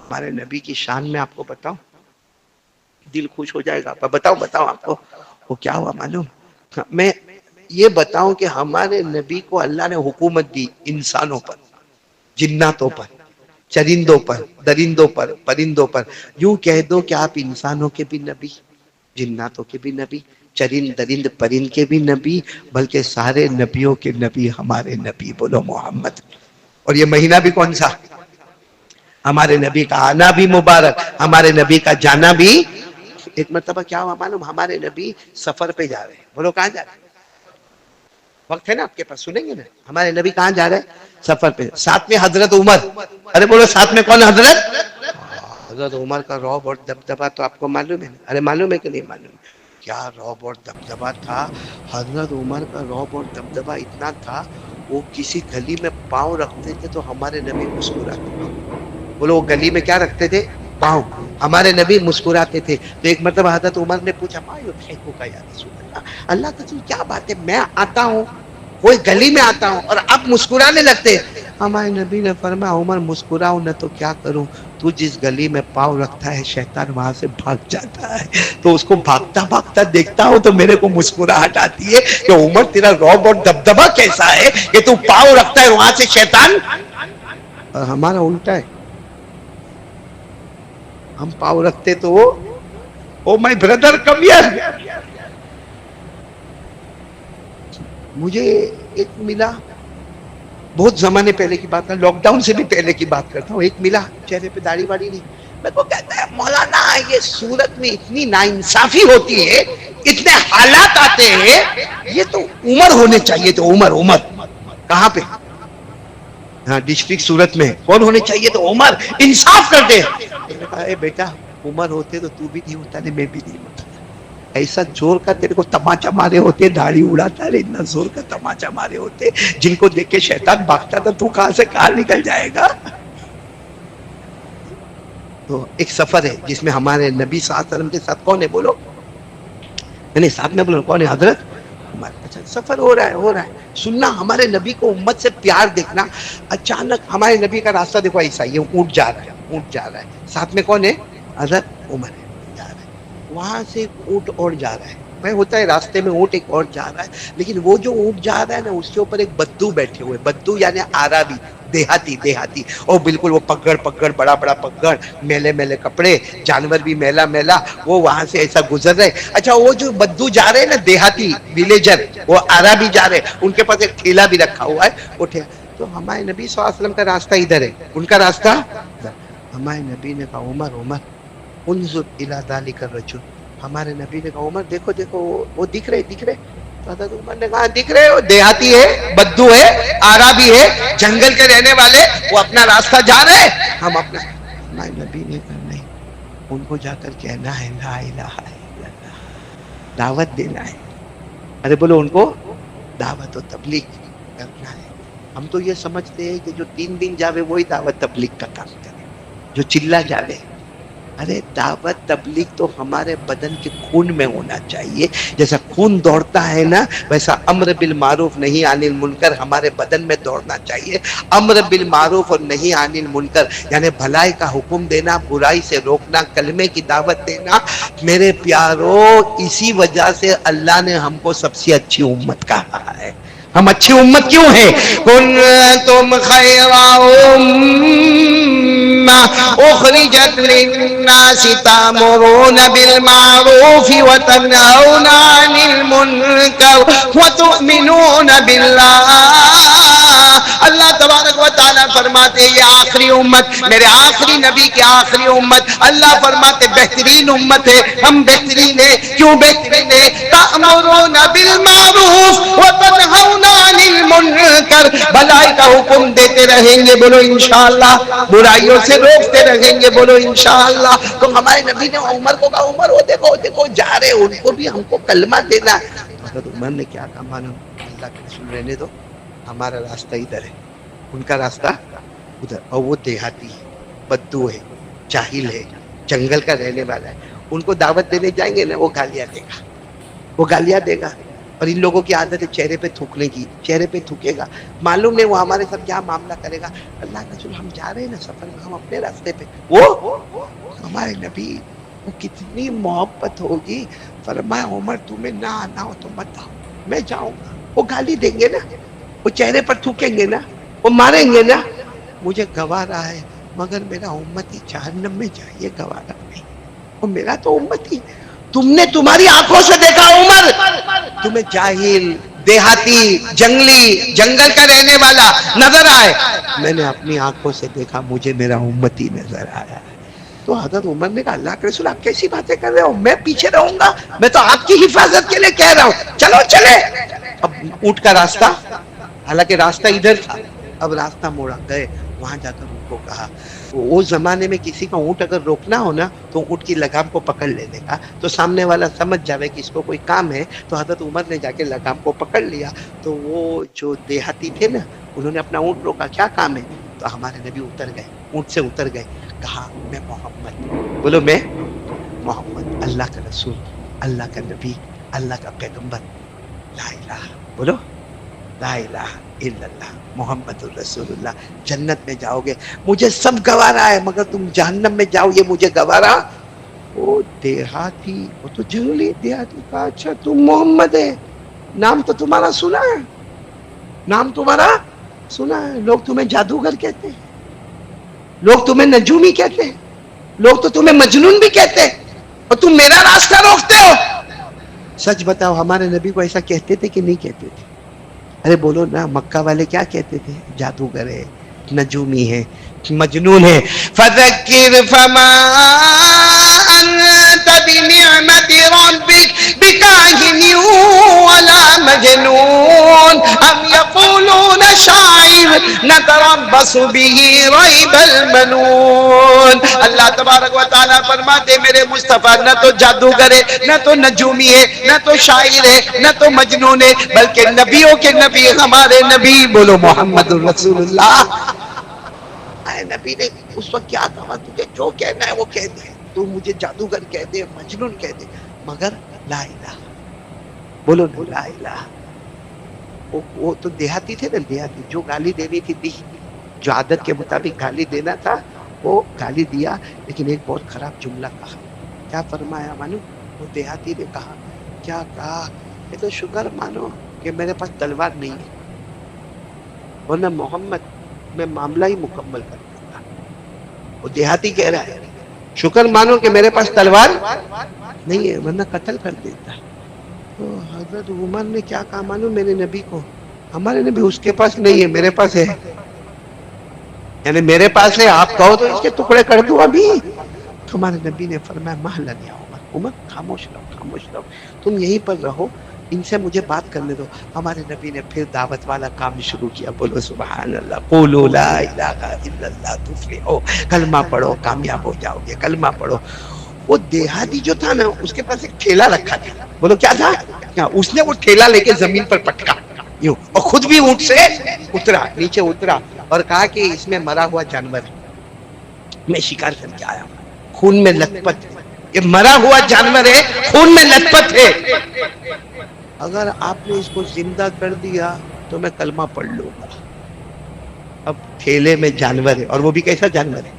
ہمارے نبی کی شان میں آپ کو بتاؤں، دل خوش ہو جائے گا. بتاؤ آپ کو وہ کیا ہوا معلوم؟ میں یہ بتاؤں کہ ہمارے نبی کو اللہ نے حکومت دی انسانوں پر، جناتوں پر، چرندوں پر، درندوں پر، پرندوں پر. یوں کہہ دو کہ آپ انسانوں کے بھی نبی، جناتوں کے بھی نبی، چرند درند پرند کے بھی نبی، بلکہ سارے نبیوں کے نبی ہمارے نبی. بولو محمد. اور یہ مہینہ بھی کون سا؟ ہمارے نبی کا آنا بھی مبارک، ہمارے نبی کا جانا بھی. ایک مرتبہ کیا ہوا معلوم؟ ہمارے نبی سفر پہ جا رہے ہیں. بولو کہاں جا رہے ہیں؟ وقت ہے نا آپ کے پاس، سنیں گے نا. ہمارے نبی کہاں جا رہے ہیں؟ سفر پہ. ساتھ میں حضرت عمر. ارے بولو ساتھ میں کون؟ حضرت حضرت عمر کا رعب اور دبدبا تو آپ کو معلوم ہے نا. ارے معلوم ہے کہ نہیں معلوم؟ کیا رعب اور دبدبا تھا. حضرت عمر کا رعب اور دبدبا اتنا تھا، وہ کسی گلی میں پاؤں رکھتے تھے تو ہمارے نبی مسکراتے. بولو وہ گلی میں کیا رکھتے تھے؟ پاؤں. ہمارے نبی مسکراتے تھے. تو ایک مرتبہ حضرت عمر نے پوچھا ما یضحکو کا یا رسول اللہ، اللہ کا رسول کیا بات ہے، میں آتا ہوں کوئی گلی میں آتا ہوں اور اب مسکرانے لگتے. ہمارے نبی نے فرمایا عمر مسکراؤ نہ تو کیا کروں، تو جس گلی میں پاؤں رکھتا ہے شیطان وہاں سے بھاگ جاتا ہے، تو اس کو بھاگتا بھاگتا دیکھتا ہوں تو میرے کو مسکراہٹ آتی ہے کہ عمر تیرا رعب اور دبدبا کیسا ہے کہ تو پاؤں رکھتا ہے وہاں سے شیطان. اور ہمارا الٹا ہے، ہم پاؤں رکھتے تو وہ او مائی بردر کم ہیئر. مجھے ایک ملا، بہت زمانے پہلے کی بات ہے، لاک ڈاؤن سے بھی پہلے کی بات کرتا ہوں. ایک ملا، چہرے پہ داڑھی واڑی نہیں، میرے کو کہتا ہے مولانا یہ سورت میں اتنی ناانصافی ہوتی ہے، اتنے حالات آتے ہیں، یہ تو عمر ہونے چاہیے. تو عمر کہاں پہ؟ ہاں ڈسٹرکٹ سورت میں کون ہونے چاہیے؟ تو عمر انصاف کر دے. میں نے کہا اے بیٹا عمر ہوتے تو تو بھی نہیں ہوتا نہیں میں بھی نہیں ہوتا. ایسا زور کا تیرے کو تماچا مارے ہوتے، داڑھی اڑاتا ہے، اتنا زور کا تماچا مارے ہوتے جن کو دیکھ کے شیطان بھاگتا تھا، تو کہاں سے کہاں نکل جائے گا. تو ایک سفر ہے جس میں ہمارے نبی صلی اللہ علیہ وسلم کے ساتھ کون ہے بولو؟ نہیں ساتھ میں بولو کون ہے؟ حضرت عمر. اچھا سفر ہو رہا ہے سننا ہمارے نبی کو امت سے پیار دیکھنا. اچانک ہمارے نبی کا راستہ دیکھو ایسا ہی ہے، اونٹ جا رہا ہے، ساتھ میں کون ہے؟ حضرت عمر ہے، جا رہا ہے. وہاں سے ایک اونٹ اور جا رہا ہے. میں ہوتا ہے راستے میں اونٹ ایک اور جا رہا ہے، لیکن وہ جو اونٹ جا رہا ہے نا اس کے اوپر ایک بدو بیٹھے ہوئے. بدو یعنی عربی، دیہاتی اور بالکل وہ پگڑ بڑا پگڑ، میلے میلے کپڑے، جانور بھی میلا میلا، وہ وہاں سے ایسا گزر رہے. اچھا وہ جو بدو جا رہے ہیں نا، دیہاتی ولیجر، وہ عربی جا رہے، ان کے پاس ایک ٹھیلا بھی رکھا ہوا ہے، وہ ٹھیلا. تو ہمارے نبی صلی اللہ علیہ وسلم کا راستہ ادھر ہے، ان کا راستہ ادھر. ہمارے نبی نے کہا عمر انظر الی ذلک الرجل. ہمارے نبی نے کہا عمر دیکھو وہ دکھ رہے. تو حضرت عمر نے کہا دکھ رہے، وہ دیہاتی ہے، بدو ہے، عربی ہے، جنگل کے رہنے والے، وہ اپنا راستہ جا رہے، ہم اپنا. ہمارے نبی نے کہا نہیں، ان کو جا کر کہنا ہے لا الہ الا اللہ، دعوت دینا ہے. ارے بولو ان کو دعوت و تبلیغ کرنا ہے. ہم تو یہ سمجھتے ہیں کہ جو 3 دن جاوے وہی دعوت تبلیغ کا کام کرے، جو چلا جاوے. ارے دعوت تبلیغ تو ہمارے بدن کے خون میں ہونا چاہیے. جیسا خون دوڑتا ہے نا، ویسا امر بالمعروف نہی عن المنکر ہمارے بدن میں دوڑنا چاہیے. امر بالمعروف اور نہی عن المنکر یعنی بھلائی کا حکم دینا، برائی سے روکنا، کلمے کی دعوت دینا. میرے پیارو اسی وجہ سے اللہ نے ہم کو سب سے اچھی امت کہا ہے. ہم اچھی امت کیوں ہیں؟ کنتم خیر امہ اخرجت للناس تأمرون بالمعروف وتنہون عن المنکر وتؤمنون باللہ. اللہ تبارک و تعالیٰ فرماتے یہ آخری امت، میرے آخری نبی کی آخری امت، اللہ فرماتے بہترین امت ہے. ہم بہترین ہیں، کیوں بہترین ہیں؟ تأمرون بالمعروف وتنہون عن المنکر، بھلائی کا حکم دیتے رہیں گے بولو انشاءاللہ، برائیوں سے روکتے رہیں گے بولو انشاءاللہ. تو ہمارے نبی نے عمر کو کہا عمر وہ دیکھو جا رہے، ان کو بھی ہم کو کلمہ دینا ہے. تو حضرت عمر نے کیا کہا معلوم؟ اللہ کے رسول رہنے دو، ہمارا راستہ ادھر ہے، ان کا راستہ ادھر. اور وہ دیہاتی ہے، بدو ہے، جاہل ہے، جنگل کا رہنے والا ہے. ان کو دعوت دینے جائیں گے نا وہ گالیاں دے گا. اور ان لوگوں کی عادت ہے چہرے پہ تھوکنے کی، چہرے پہ تھوکے گا، معلوم نہیں وہ ہمارے ساتھ کیا معاملہ کرے گا. اللہ کے رسول ہم جا رہے ہیں نا سفر میں، ہم اپنے راستے پہ، وہ ہمارے نبی وہ کتنی محبت ہوگی. فرمایا عمر تمہیں نہ آنا ہو تو مت آؤ، میں جاؤں گا. وہ گالی دیں گے نا، وہ چہرے پر تھوکیں گے نا، وہ ماریں گے نا، مجھے گوارا ہے مگر میرا امتی جہنم میں جائے گوارا نہیں. وہ میرا تو امتی، تم نے تمہاری آنکھوں سے دیکھا عمر، تمہیں جاہل دیہاتی جنگلی جنگل کا رہنے والا نظر آئے، میں نے اپنی آنکھوں سے دیکھا مجھے میرا امتی نظر آیا. تو حضرت عمر نے کہا اللہ کے رسول آپ کیسی باتیں کر رہے ہو، میں پیچھے رہوں گا، میں تو آپ کی حفاظت کے لیے کہہ رہا ہوں، چلو چلے. اب اونٹ کا راستہ، حالانکہ راستہ ادھر تھا، اب راستہ موڑا گئے. وہاں جا کر ان کو کہا، وہ زمانے میں کسی کا اونٹ اگر روکنا ہو نا تو اونٹ کی لگام کو پکڑ لینے کا، تو سامنے والا سمجھ جاوے کہ اس کو کوئی کام ہے. تو حضرت عمر نے جا کے لگام کو پکڑ لیا. تو وہ جو دیہاتی تھے نا انہوں نے اپنا اونٹ روکا، کیا کام ہے؟ تو ہمارے نبی اتر گئے، اونٹ سے اتر گئے، کہا میں محمد، بولو میں محمد، اللہ کا رسول، اللہ کا نبی، اللہ کا پیغمبر، لا الہ، بولو لا الہ الا اللہ محمد الرسول اللہ. جنت میں جاؤ گے، مجھے سب گوارا ہے مگر تم جہنم میں جاؤ یہ مجھے گوارا. وہ دیہاتی، وہ تو جنگلی دیہاتی کا، اچھا تم محمد ہے، نام تو تمہارا سنا ہے، نام تمہارا سنا ہے، لوگ تمہیں جادوگر کہتے ہیں، لوگ تمہیں نجومی کہتے ہیں، لوگ تو تمہیں مجنون بھی کہتے ہیں، اور تم میرا راستہ روکتے ہو. سچ بتاؤ ہمارے نبی کو ایسا کہتے تھے کہ نہیں کہتے تھے؟ ارے بولو نا، مکہ والے کیا کہتے تھے؟ جادوگر ہے، نجومی ہے، مجنون ہے. فذکر فما انت بنعمت ربک بکاہن ولا مجنون ام یقولون شاعر نتربص به ریب المنون. اللہ تبارک و تعالیٰ فرماتے میرے مصطفیٰ نہ تو جادوگر ہے، نہ تو نجومی ہے، نہ تو شاعر ہے، نہ تو مجنون ہے، بلکہ نبیوں کے نبی ہمارے نبی، بولو محمد الرسول اللہ. اے نبی نے اس وقت کیا کہا، تجھے جو کہنا ہے وہ کہہ دے، تو مجھے جادوگر کہہ دے، مجنون کہہ دے، مگر لا الہ، بولو نا لا الہ. وہ تو دیہاتی تھے نا، دیہاتی جو گالی دینی تھی دی، جو عادت کے مطابق گالی دینا تھا وہ گالی دیا. لیکن ایک بہت خراب جملہ کہا. کیا فرمایا مانو؟ وہ دیہاتی نے کہا، کیا کہا، یہ تو شکر مانو کہ میرے پاس تلوار نہیں ہے، ورنہ محمد میں معاملہ ہی مکمل کر دیتا. وہ دیہاتی کہہ رہا ہے شکر مانو کہ میرے پاس تلوار نہیں ہے ورنہ قتل کر دیتا. تو حضرت عمر نے کیا کہا مانو میرے نبی کو، ہمارے نبی اس کے پاس نہیں ہے میرے پاس ہے، یعنی میرے پاس ہے، آپ کہو تو اس کے ٹکڑے کر دوں ابھی. ہمارے نبی نے فرمایا مہلن یا عمر، عمر خاموش رہو، خاموش رہو، تم یہیں پر رہو، ان سے مجھے بات کرنے دو. ہمارے نبی نے پھر دعوت والا کام شروع کیا. بولو سبحان اللہ، قولوا لا الہ الا اللہ تفلحوا، کلمہ پڑھو کامیاب ہو جاؤ گے، کلمہ پڑھو. وہ دیہاتی جو تھا نا اس کے پاس ایک ٹھیلا رکھا تھا، بولو کیا تھا، کیا اس نے وہ ٹھیلا لے کے زمین پر پٹکا یوں، اور خود بھی اونٹ سے اترا، نیچے اترا اور کہا کہ اس میں مرا ہوا جانور ہے، میں شکار کر کے آیا ہوں، خون میں لت پت ہے، یہ مرا ہوا جانور ہے، خون میں لت پت ہے، اگر آپ نے اس کو زندہ کر دیا تو میں کلمہ پڑھ لوں گا. اب ٹھیلے میں جانور ہے، اور وہ بھی کیسا جانور ہے،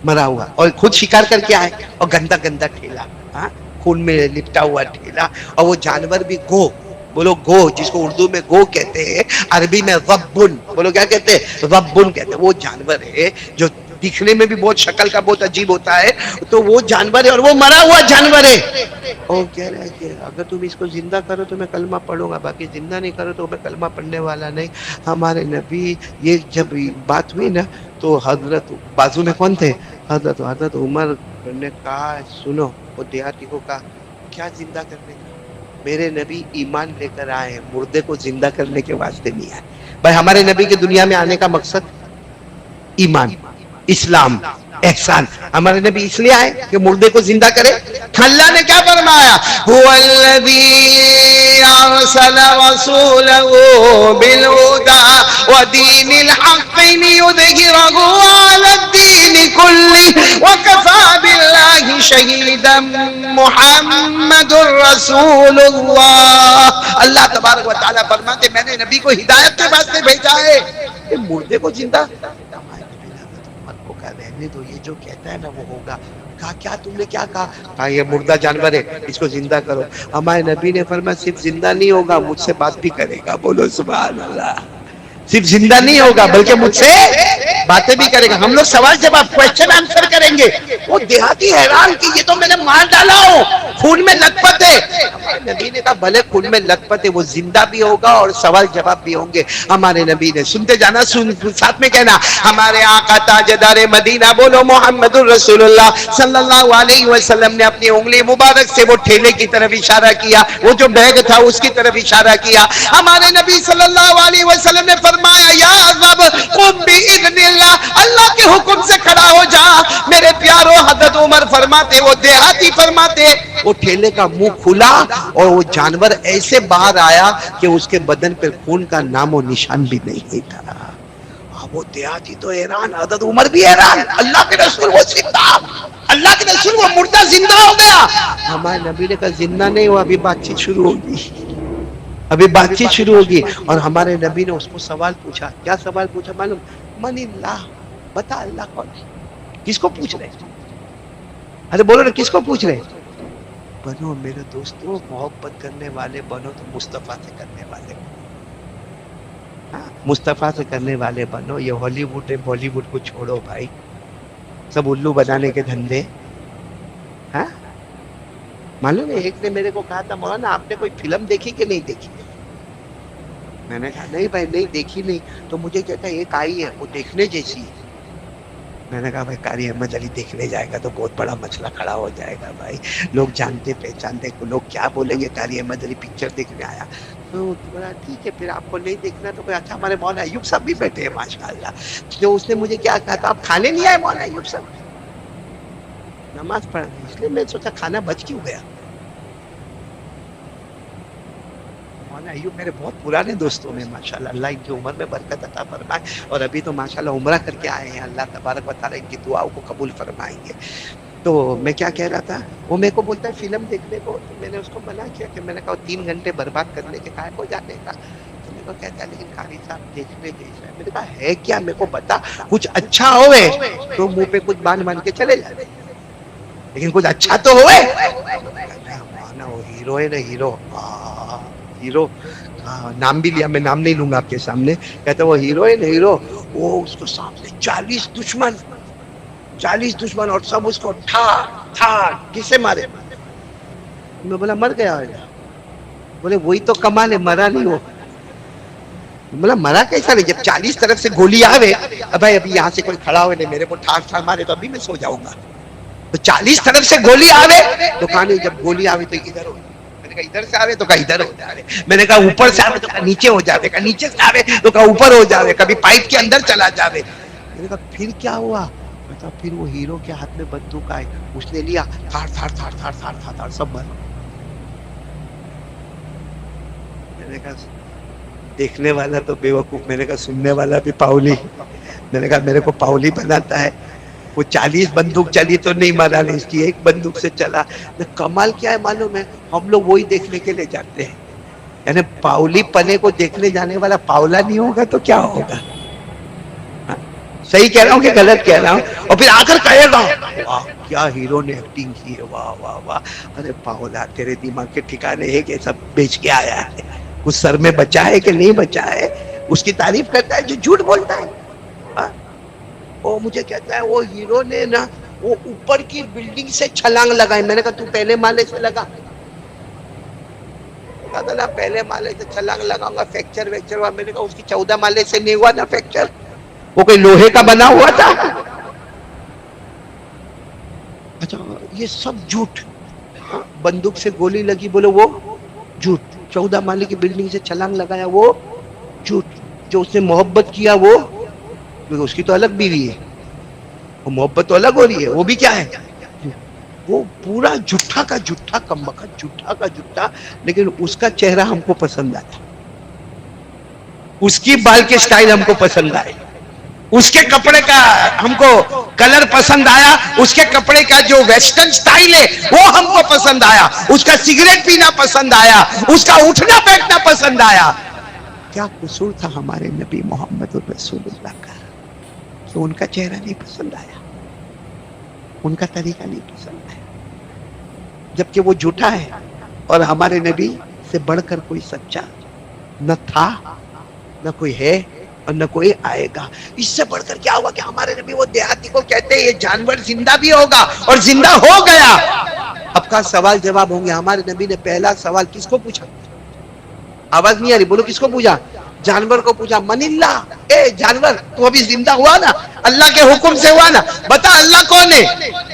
مرا ہوا، اور خود شکار کر کے آئے، اور گندا گندا ٹھیلا، خون میں لپٹا ہوا ٹھیلا، اور وہ جانور بھی گو، بولو گو، جس کو اردو میں گو کہتے ہیں، عربی میں ضبن، بولو کیا کہتے ہیں، ضبن کہتے ہیں. وہ جانور ہے جو دکھنے میں بھی بہت شکل کا بہت عجیب ہوتا ہے، تو وہ جانور ہے اور وہ مرا ہوا جانور ہے. اور کہہ رہے ہیں کہ اگر تم اس کو زندہ کرو تو میں کلمہ پڑھوں گا، باقی زندہ نہیں کرو تو میں کلمہ پڑھنے والا نہیں. ہمارے نبی یہ جب بات ہوئی نا تو حضرت بازو میں کون تھے، حضرت عمر نے کہا سنو، وہ دیہاتی کو کہا کیا زندہ کرنے کا، میرے نبی ایمان لے کر آئے ہیں، مردے کو زندہ کرنے کے واسطے نہیں آئے. بھائی ہمارے نبی کے دنیا میں آنے کا مقصد ایمان، اسلام، احسان. ہمارے نبی اس لیے آئے کہ مردے کو زندہ کرے. اللہ نے کیا فرمایا، هو الذی ارسل رسولہ بالہدی ودین الحق لیظہرہ علی الدین کلہ وکفی باللہ اللہ شہیدا محمد رسول اللہ. اللہ تبارک و تعالیٰ فرماتے میں نے نبی کو ہدایت کے واسطے بھیجا ہے. یہ مردے کو زندہ ہمارے نبی نے حضرت عمر کو کہا رہنے دو، یہ جو کہتا ہے نا وہ ہوگا. کہا کیا تم نے کیا کہا؟ کہا یہ مردہ جانور ہے، اس کو زندہ کرو. ہمارے نبی نے فرمایا صرف زندہ نہیں ہوگا، مجھ سے بات بھی کرے گا. بولو سبحان اللہ. صرف زندہ نہیں ہوگا بلکہ مجھ سے باتیں بھی کرے گا. ہم لوگ سوال جواب کوشچن آنسر کریں گے. وہ دیہاتی حیران کہ یہ تو میں نے مار ڈالا ہوں، خون میں لت پت ہے. ہمارے نبی نے کہا بھلے خون میں لت پت ہے، وہ زندہ بھی ہوگا اور سوال جواب بھی ہوں گے. ہمارے نبی نے سنتے جانا، ساتھ میں کہنا ہمارے آقا تاجدار مدینہ بولو محمد الرسول اللہ صلی اللہ علیہ وسلم نے اپنی انگلی مبارک سے وہ ٹھیلے کی طرف اشارہ کیا، وہ جو بیگ تھا اس کی طرف اشارہ کیا. ہمارے نبی صلی اللہ علیہ وسلم نے فرمایا یا رب قم باذن اللہ، اللہ کے حکم سے کھڑا ہو جا. میرے پیارو حضرت عمر فرماتے، وہ دیہاتی فرماتے، وہ ٹھیلے کا منہ کھلا اور وہ جانور ایسے باہر آیا کہ اس کے بدن پر خون کا نام و نشان بھی نہیں تھا. وہ دیہاتی تو حیران، حضرت عمر بھی حیران. اللہ کے رسول وہ زندہ، اللہ کے رسول وہ مردہ زندہ ہو گیا. ہمارے نبی نے کہا زندہ نہیں ہوا، ابھی بات چیت شروع ہوگی، ابھی بات چیت شروع ہوگی. اور ہمارے نبی نے اس کو سوال پوچھا. کیا سوال پوچھا معلوم؟ من اللہ، بتا اللہ کون ہے. کس کو پوچھ رہے؟ ارے بولو نا کس کو پوچھ رہے؟ بنو میرے دوستوں، محبت کرنے والے بنو تو مصطفیٰ سے کرنے والے بنو. مصطفیٰ سے کرنے والے بنو. یہ ہالی ووڈ ہے، بالی ووڈ کو چھوڑو بھائی، سب الو بنانے کے دھندے. ہاں معلوم ہے ایک نے میرے کو کہا تھا مولانا آپ نے کوئی فلم دیکھی کہ نہیں دیکھی؟ میں نے کہا نہیں بھائی نہیں دیکھی نہیں. تو مجھے کہتا ہے ایک آئی ہے وہ دیکھنے جیسی ہے. میں نے کہا بھائی قاری احمد علی دیکھنے جائے گا تو بہت بڑا مسئلہ کھڑا ہو جائے گا بھائی. لوگ جانتے پہچانتے، لوگ کیا بولیں گے قاری احمد علی پکچر دیکھنے آیا. تو بولا ٹھیک ہے پھر آپ کو نہیں دیکھنا تو کوئی. اچھا ہمارے مولانا ایوب صاحب بھی بیٹھے ہیں ماشاءاللہ. جو اس نے مجھے کیا کہا تھا آپ کھانے نہیں آئے مولانا ایوب صاحب؟ نماز پڑھنے. اس لیے میں سوچا کھانا بچ کیوں گیا. مولانا ایوب میرے بہت پرانے دوستوں میں ماشاءاللہ، اللہ ان کی عمر میں برکت عطا فرمائے. اور ابھی تو ماشاءاللہ عمرہ کر کے آئے ہیں. اللہ تبارک و تعالیٰ ان کی دعاؤں کو قبول فرمائیں گے. تو میں کیا کہہ رہا تھا، وہ میرے کو بولتا ہے فلم دیکھنے کو. تو میں نے اس کو منع کیا کہ میں نے کہا 3 گھنٹے برباد کرنے کے قائم ہو جانے کا. تو میرے کو کہتا ہے لیکن قاری صاحب دیکھنے جیسا ہے. میں نے کہا ہے کیا میرے کو بتا. کچھ اچھا ہوئے تو منہ پہ کچھ باندھ کے چلے جاتے، لیکن کچھ اچھا تو ہوئے. وہ ہیرو ہے نا، ہیرو ہیرو نام بھی لیا، میں نام نہیں لوں گا آپ کے سامنے. کہتا وہ ہیرو ہے نا ہیرو، وہ اس کو سامنے 40 دشمن اور سب اس کو کسے مارے. میں بولا مر گیا. بولے وہی تو کمال ہے، مرا نہیں. وہ بولا مرا کیسا نہیں جب 40 طرف سے گولی آوے. ابھی یہاں سے کوئی کھڑا ہوئے نہیں، میرے کو ٹھار مارے تو ابھی میں سو جاؤں گا. تو 40 طرف سے گولی آوے تو کہا جب گولی آوے تو ادھر ہو. میں نے کہا ادھر سے آوے تو کہا ادھر ہو جاوے. میں نے کہا اوپر سے آوے تو کہا نیچے ہو جاوے. کہا نیچے سے آوے تو کہا اوپر ہو جاوے. کبھی پائپ کے اندر چلا جاوے. میں نے کہا پھر کیا ہوا؟ تو پھر وہ ہیرو کے ہاتھ میں بندوق آئی، اس نے لیا تھار سب مر. میں نے کہا دیکھنے والا تو بے وقوف، میں نے کہا سننے والا بھی پاؤلی. میں نے کہا میرے کو پاؤلی بناتا ہے. وہ 40 بندوق چلی تو نہیں مارا نہیں، اس کی ایک بندوق سے چلا. کمال کیا ہے معلوم ہے؟ ہم لوگ وہی دیکھنے کے لیے جاتے ہیں. یعنی پاؤلی پنے کو دیکھنے جانے والا پاؤلا نہیں ہوگا تو کیا ہوگا؟ صحیح کہہ رہا ہوں کہ غلط کہہ رہا ہوں؟ اور پھر آ کر کہے گا واہ کیا ہیرو نے ایکٹنگ کی ہے، واہ واہ واہ. ارے پاؤلا تیرے دماغ کے ٹھکانے ہے کہ سب بیچ کے آیا ہے، کچھ سر میں بچا ہے کہ نہیں بچا ہے. اس کی تعریف کرتا ہے جو جھوٹ بولتا ہے. وہ مجھے کہتا ہے وہ ہیرو نے نا وہ اوپر کی بلڈنگ سے چھلانگ لگائی. میں نے کہا تو پہلے مالے سے لگا. کہتا نا پہلے مالے سے چھلانگ لگاؤں گا فریکچر ہوا. میں نے کہا اس کی 14 مالے سے نہیں ہوا نا فریکچر، وہ کوئی لوہے کا بنا ہوا تھا. اچھا یہ سب جھوٹ. بندوق سے گولی لگی بولے وہ جھوٹ. 14 مالے کی بلڈنگ سے چھلانگ لگایا وہ جھوٹ. جو اس نے محبت کیا وہ اس کی تو الگ بیوی ہے، وہ محبت تو الگ ہو رہی ہے، وہ بھی کیا ہے؟ وہ پورا جھوٹا کا جھوٹا کمبخت جھوٹا کا جھوٹا. لیکن اس کا چہرہ ہم کو پسند آیا، اس کی بال کے سٹائل ہم کو پسند آئے. اس کے کپڑے کا ہم کو کلر پسند آیا، اس کے کپڑے کا جو ویسٹرن سٹائل ہے وہ ہم کو پسند آیا، اس کا سگریٹ پینا پسند آیا، اس کا اٹھنا بیٹھنا پسند آیا۔ کیا قصور تھا ہمارے نبی محمد رسول اللہ کا کہ ان کا چہرہ نہیں پسند آیا، ان کا طریقہ نہیں پسند آیا، جبکہ وہ جھوٹا ہے اور ہمارے نبی سے بڑھ کر کوئی سچا نہ تھا، نہ کوئی ہے اور نہ کوئی آئے گا۔ اس سے بڑھ کر کیا ہوا کہ ہمارے نبی وہ دیہاتی کو کہتے ہیں یہ جانور زندہ بھی ہوگا اور زندہ ہو گیا۔ اب کا سوال جواب ہوں گے۔ ہمارے نبی نے پہلا سوال کس کو پوچھا؟ آواز نہیں آ رہی، بولو کس کو پوچھا؟ جانور کو پوچھا، من اللہ، اے جانور تو ابھی زندہ ہوا نا، اللہ کے حکم سے ہوا نا، بتا اللہ کون ہے،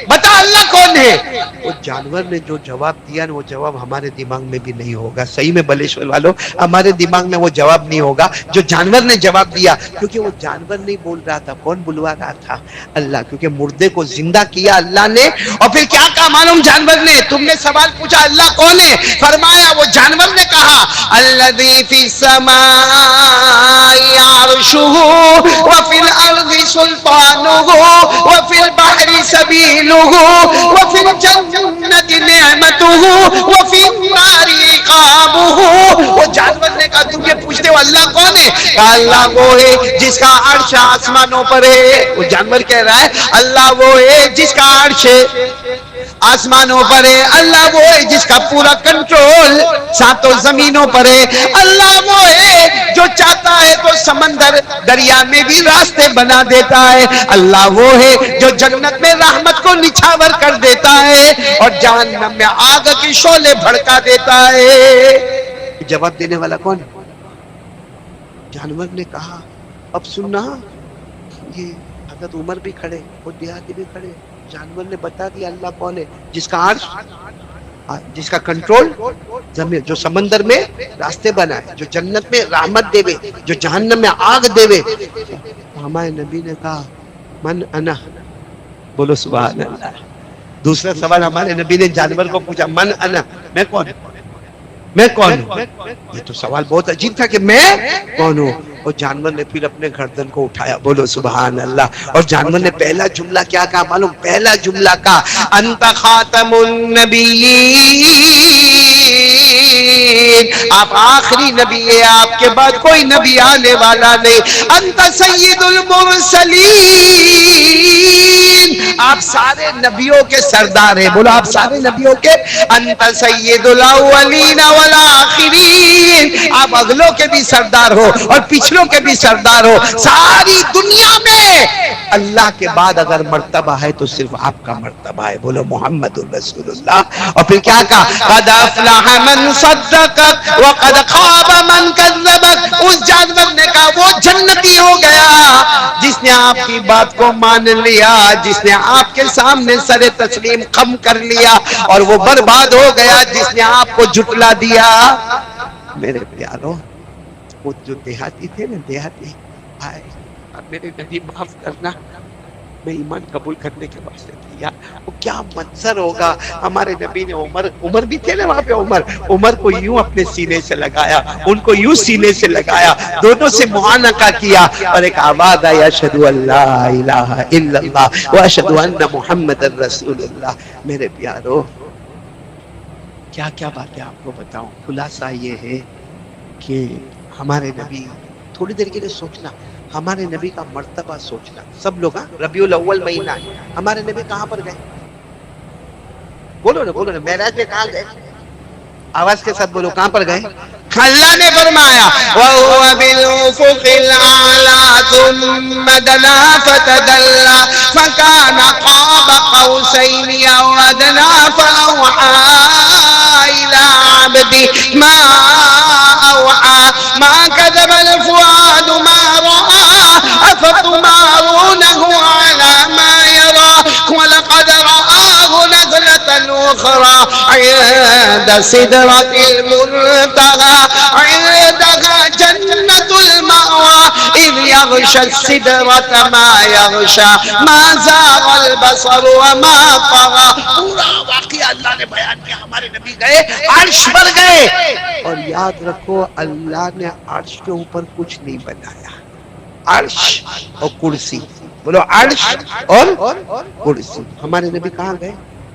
بتا اللہ کون ہے۔ وہ جانور نے جو جواب دیا نا، وہ جواب ہمارے دماغ میں بھی نہیں ہوگا۔ صحیح میں بلیشور والوں، ہمارے دماغ میں وہ جواب نہیں ہوگا جو جانور نے جواب دیا، کیونکہ وہ جانور نہیں بول رہا تھا، کون بلوا رہا تھا؟ اللہ، کیونکہ مردے کو زندہ کیا اللہ نے۔ اور پھر کیا کہا معلوم جانور نے؟ تم نے سوال پوچھا اللہ کون ہے، فرمایا وہ جانور نے کہا الذی فی السماء عرشہ وفی الارض سلطانہ وفی البحر سبیلہ وفی الجنت نعمتہ وفی النار عقابہ۔ وہ جانور نے کہا تم یہ پوچھتے ہو اللہ کون ہے؟ کہا اللہ وہ ہے جس کا عرش آسمانوں پر ہے۔ وہ جانور کہہ رہا ہے اللہ وہ ہے جس کا عرش آسمانوں پر ہے، اللہ وہ ہے جس کا پورا کنٹرول ساتوں زمینوں پر ہے، اللہ وہ ہے جو چاہتا ہے تو سمندر دریا میں بھی راستے بنا دیتا ہے، اللہ وہ ہے جو جنت میں رحمت کو نچھاور کر دیتا ہے اور جہنم میں آگ کی شعلے بھڑکا دیتا ہے۔ جواب دینے والا کون ہے؟ جانور نے کہا اب سننا، یہ حضرت عمر بھی کھڑے اور دیہاتی بھی کھڑے، جانور نے بتا دیا اللہ کون ہے، جس کا عرش، جس کا کنٹرول زمین، جو سمندر میں راستے بنائے، جو جنت میں رحمت دے وے، جو جہنم میں آگ دے وے۔ ہمارے نبی نے کہا من انا، بولو سبحان اللہ۔ دوسرا سوال ہمارے نبی نے جانور کو پوچھا من انا، میں کون ہوں، میں کون ہوں؟ یہ تو سوال بہت عجیب تھا کہ میں کون ہوں۔ اور جانور نے پھر اپنے گردن کو اٹھایا، بولو سبحان اللہ۔ اور جانور نے پہلا جملہ کیا کہا معلوم؟ پہلا جملہ کہا انت خاتم النبیین، آپ آخری نبی ہے، آپ کے بعد کوئی نبی آنے والا نہیں۔ انت سید المرسلین، آپ سارے نبیوں کے سردار ہیں، بولو آپ سارے نبیوں کے۔ انت سید الاولین والآخرین، آپ اگلوں کے بھی سردار ہو اور پچھلوں کے بھی سردار ہو۔ ساری دنیا میں اللہ کے بعد اگر مرتبہ ہے تو صرف آپ کا مرتبہ ہے، بولو محمد رسول اللہ۔ اور پھر کیا کہا قد افلح من صدقک وقد خاب من کذبک۔ اس جانور نے کہا وہ جنتی ہو گیا جس نے آپ کی بات کو مان لیا، جس نے آپ کے سامنے سر تسلیم خم کر لیا، اور وہ برباد ہو گیا جس نے آپ کو جھٹلا دیا۔ میرے پیارو، وہ جو دیہاتی تھے نا، دیہاتی آئے، میرے نبی معاف کرنا، میں ایمان قبول کرنے کے واسطے تھا، وہ کیا منظر ہوگا۔ ہمارے نبی نے عمر بھی تھے نا وہاں پہ، عمر کو یوں اپنے سینے سے لگایا، ان کو یوں سینے سے لگایا، دونوں سے معانقہ کیا، اور ایک آواز آئی اشہد ان لا الہ الا اللہ واشہد ان محمد رسول اللہ۔ میرے پیارو، کیا کیا باتیں آپ کو بتاؤں، خلاصہ یہ ہے کہ ہمارے نبی، تھوڑی دیر کے لیے سوچنا، ہمارے نبی کا مرتبہ سوچنا۔ سب لوگ ربیع الاول مہینہ ہے، ہمارے نبی کہاں پر گئے؟ بولو نا، بولو نا، معراج میں کہاں گئے؟ آواز کے ساتھ بولو، کہاں پر گئے؟ اللہ نے فرمایا وَهُوَ بِالْأُفُقِ الْأَعْلَى ثُمَّ دَنَا فَتَدَلَّى فَكَانَ قَابَ قَوْسَيْنِ أَوْ أَدْنَىٰ فَأَوْحَىٰ إِلَىٰ عَبْدِهِ مَا أَوْحَىٰ مَا كَذَبَ الْفُؤَادُ مَا رَأَىٰ أَفَتُمَارُونَهُ عَلَىٰ مَا يَرَىٰ وَلَقَدْ رَآهُ نَزْلَةً أُخْرَىٰ عِندَ سِدْرَةِ الْمُنتَهَىٰ عِندَهَا جَنَّةُ الْمَأْوَىٰ إِذْ يَغْشَى السِّدْرَةَ مَا يَغْشَىٰ مَا زَاغَ الْبَصَرُ وَمَا طَغَىٰ۔ پورا واقعہ اللہ نے بیان کیا۔ ہمارے نبی گئے، عرش پر گئے، اور یاد رکھو اللہ نے عرش کے اوپر کچھ نہیں بنایا، عرش اور کرسی. بولو عرش اور کرسی. ہمارے نبی کہاں گئے؟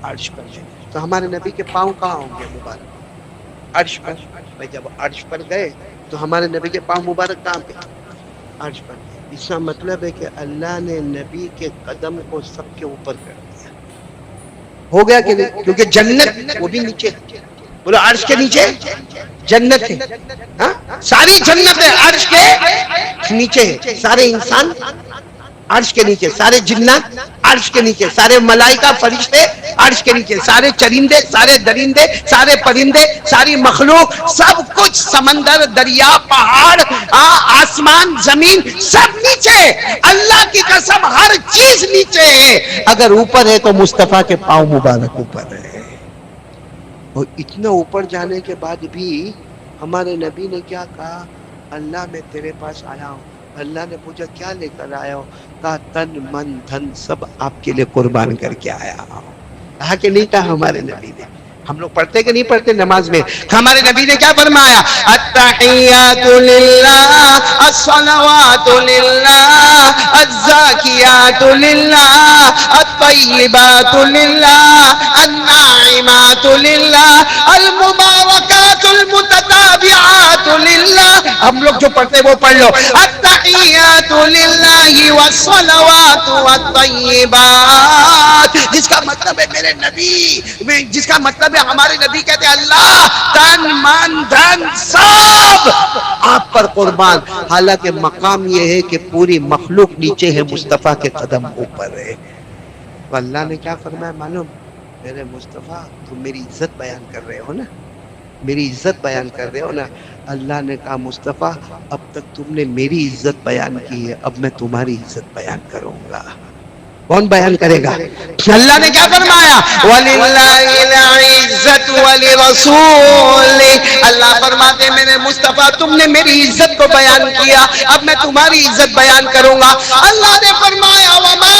عرش پر گئے. تو ہمارے نبی کے پاؤں کہاں ہوں گے مبارک؟ عرش پر. بھائی جب عرش پر گئے تو ہمارے نبی کے پاؤں مبارک کہاں پہ؟ عرش پر. اس کا مطلب ہے کہ اللہ نے نبی کے قدم کو سب کے اوپر کر دیا. ہو گیا کہ نہیں؟ کیونکہ جنت وہ بھی نیچے. بولو عرش کے نیچے جنت ہے. ہاں ساری جنت ہے عرش کے نیچے ہے. سارے انسان عرش کے نیچے, سارے جنات عرش کے نیچے, سارے ملائکہ فرشتے عرش کے نیچے, سارے چرندے, سارے درندے, سارے پرندے, ساری مخلوق, سب کچھ, سمندر, دریا, پہاڑ, آسمان, زمین, سب نیچے. اللہ کی قسم ہر چیز نیچے ہے. اگر اوپر ہے تو مصطفیٰ کے پاؤں مبارک اوپر ہے. اور اتنا اوپر جانے کے بعد بھی ہمارے نبی نے کیا کہا؟ اللہ میں تیرے پاس آیا ہوں. اللہ نے پوچھا کیا لے کر آیا ہو؟ کہا تن من دھن سب آپ کے لیے قربان کر کے آیا ہوں. کہا کہ نہیں کہا ہمارے نبی نے؟ ہم لوگ پڑھتے کہ نہیں پڑھتے نماز میں؟ ہمارے نبی نے کیا فرمایا؟ التحیات للہ الصلوات للہ الزاکیات للہ الطیبات للہ الناعمات للہ المبارکات المتتابعات للہ. ہم لوگ جو پڑھتے وہ پڑھ لو. التحیات للہ والصلوات والطیبات, جس کا مطلب ہے میرے نبی, جس کا مطلب ہے ہمارے نبی کہتے ہیں اللہ تن من دھن سب آپ پر قربان. حالانکہ مقام یہ ہے کہ پوری مخلوق نیچے ہے, مصطفیٰ کے قدم اوپر ہے. تو اللہ نے کیا فرمایا معلوم؟ میرے مصطفیٰ تم میری عزت بیان کر رہے ہو نا, میری عزت بیان کر رہے ہو نا. اللہ نے کہا مصطفیٰ اب تک تم نے میری عزت بیان کی ہے, اب میں تمہاری عزت بیان کروں گا. کون بیان کرے گا؟ اللہ نے کیا فرمایا؟ وَلِلَّهِ الْعِزَّةُ وَلِرَسُولِهِ. اللہ فرماتے میرے مصطفیٰ تم نے میری عزت کو بیان کیا, اب میں تمہاری عزت بیان کروں گا. اللہ نے فرمایا وَمَا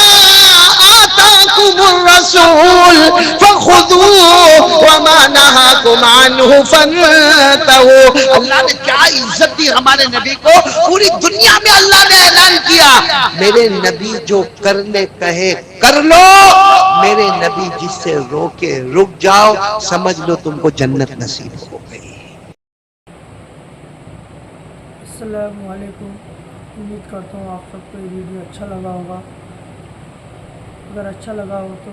آتَاكُمُ الرَّسُولُ فَخُذُوهُ وَمَا نَهَاكُمْ عَنْهُ فَانْتَهُوا. اللہ نے کیا عزت دی ہمارے نبی کو, پوری دنیا میں اللہ نے اعلان کیا میرے نبی جو کرنے کہے کر لو, میرے نبی جس سے روکے رک جاؤ, سمجھ لو تم کو جنت نصیب ہو گئی. السلام علیکم. امید کرتا ہوں آپ سب کو یہ ویڈیو اچھا لگا ہوگا. اگر اچھا لگا ہو تو